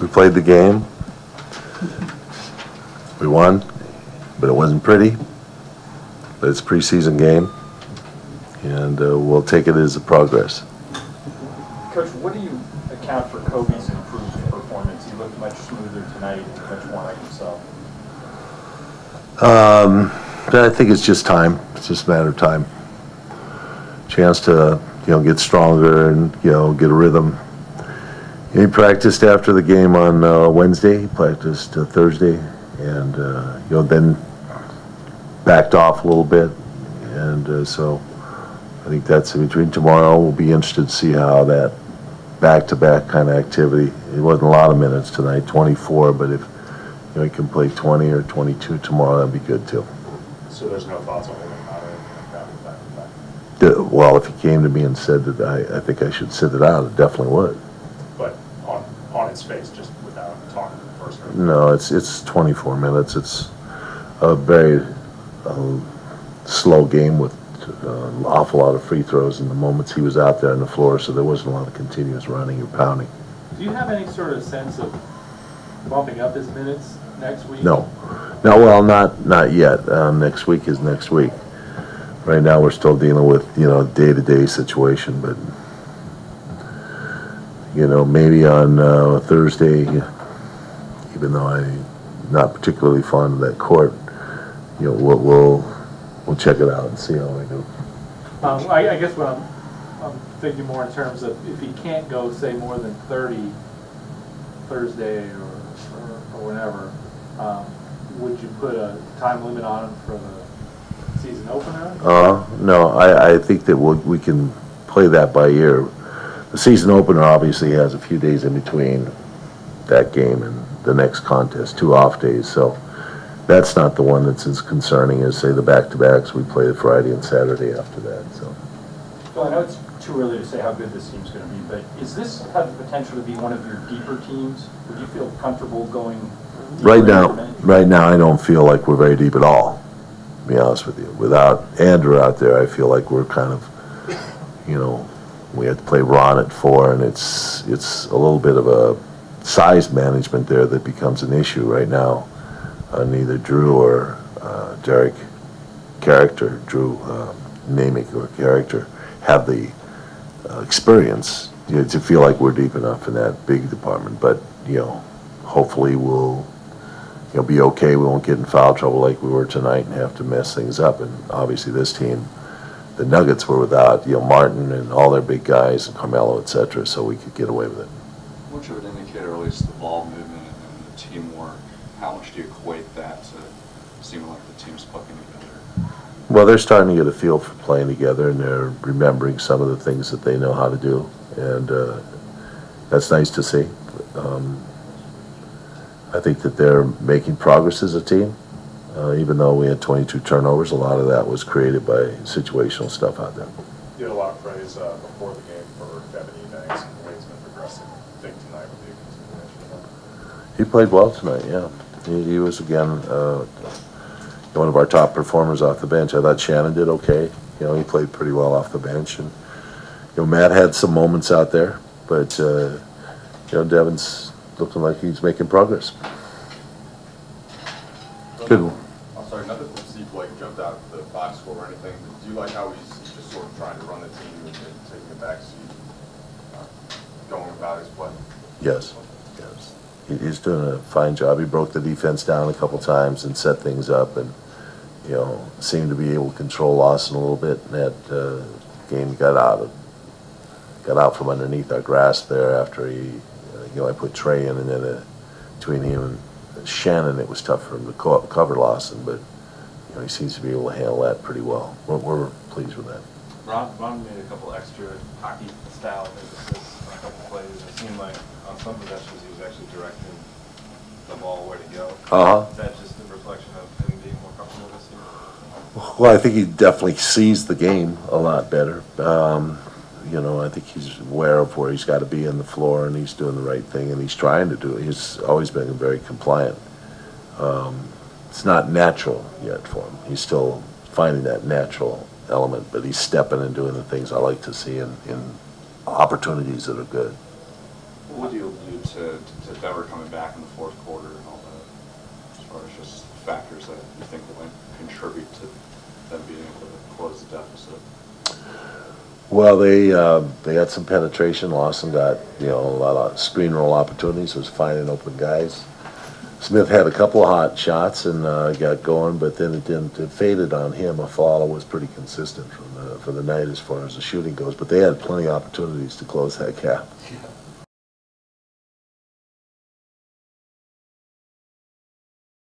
We played the game. We won, but it wasn't pretty. But it's a preseason game, and we'll take it as a progress. Coach, what do you account for Kobe's improved performance? He looked much smoother tonight, much more like himself. I think it's just time. It's just a matter of time. Chance to, get stronger and, get a rhythm. He practiced after the game on Wednesday. He practiced Thursday, and then backed off a little bit. And so I think that's in between. Tomorrow we'll be interested to see how that back-to-back kind of activity. It wasn't a lot of minutes tonight, 24, but if he can play 20 or 22 tomorrow, that'd be good too. So there's no thoughts on holding him out of back-to-back? Well, if he came to me and said that I think I should sit it out, it definitely would. But on its face, just without talking first? No, it's 24 minutes. It's a very slow game with an awful lot of free throws in the moments he was out there on the floor, so there wasn't a lot of continuous running or pounding. Do you have any sort of sense of bumping up his minutes next week? No, well, not yet. Next week is next week. Right now we're still dealing with day-to-day situation, but maybe on Thursday, even though I'm not particularly fond of that court, we'll check it out and see how we do. I guess what I'm thinking more in terms of if he can't go, say, more than 30 Thursday or whenever, would you put a time limit on him for the season opener? No, I think that we can play that by ear. The season opener obviously has a few days in between that game and the next contest, 2 off days, so that's not the one that's as concerning as, say, the back-to-backs. We play Friday and Saturday after that. So. Well, I know it's too early to say how good this team's going to be, but is this have the potential to be one of your deeper teams? Would you feel comfortable going Right now, I don't feel like we're very deep at all, to be honest with you. Without Andrew out there, I feel like we're kind of, we had to play Ron at 4, and it's a little bit of a size management there that becomes an issue right now. Neither Drew or Derek Drew Namick or Character have the experience to feel like we're deep enough in that big department. But hopefully we'll be okay. We won't get in foul trouble like we were tonight and have to mess things up. And obviously this team, the Nuggets were without Martin and all their big guys and Carmelo, etc. So we could get away with it. How much of an indicator, at least the ball movement and the teamwork? How much do you equate that to seeming like the team's clicking together? Well, they're starting to get a feel for playing together, and they're remembering some of the things that they know how to do, and that's nice to see. I think that they're making progress as a team. Even though we had 22 turnovers, a lot of that was created by situational stuff out there. You had a lot of praise before the game for Devin Ebanks and the way he's been progressing. I think tonight would be a consideration. He played well tonight, yeah. He was, again, one of our top performers off the bench. I thought Shannon did okay. He played pretty well off the bench. And, Matt had some moments out there, but, Devin's looking like he's making progress. Good one. I'm sorry, nothing from Steve Blake jumped out the box score or anything. But do you like how he's just sort of trying to run the team and taking the back seat, going about his play? Yes. He's doing a fine job. He broke the defense down a couple times and set things up, and seemed to be able to control Lawson a little bit. And that game got out from underneath our grasp there after he, I put Trey in, and then between him and Shannon, it was tough for him to cover Lawson, but he seems to be able to handle that pretty well. We're pleased with that. Ron made a couple extra hockey-style emphasis on a couple plays. It seemed like on some possessions he was actually directing the ball where to go. Is that just a reflection of him being more comfortable this year? Well, I think he definitely sees the game a lot better. I think he's aware of where he's got to be on the floor, and he's doing the right thing, and he's trying to do it. He's always been very compliant. It's not natural yet for him. He's still finding that natural element, but he's stepping and doing the things I like to see in opportunities that are good. What do you allude to Denver coming back in the fourth quarter and all that, as far as just factors that you think will contribute to them being able to close the deficit? Well, they had some penetration. Lawson got, a lot of screen roll opportunities, was finding open guys. Smith had a couple of hot shots and got going, but then it faded on him. Aflalo was pretty consistent for the night as far as the shooting goes, but they had plenty of opportunities to close that gap. Yeah.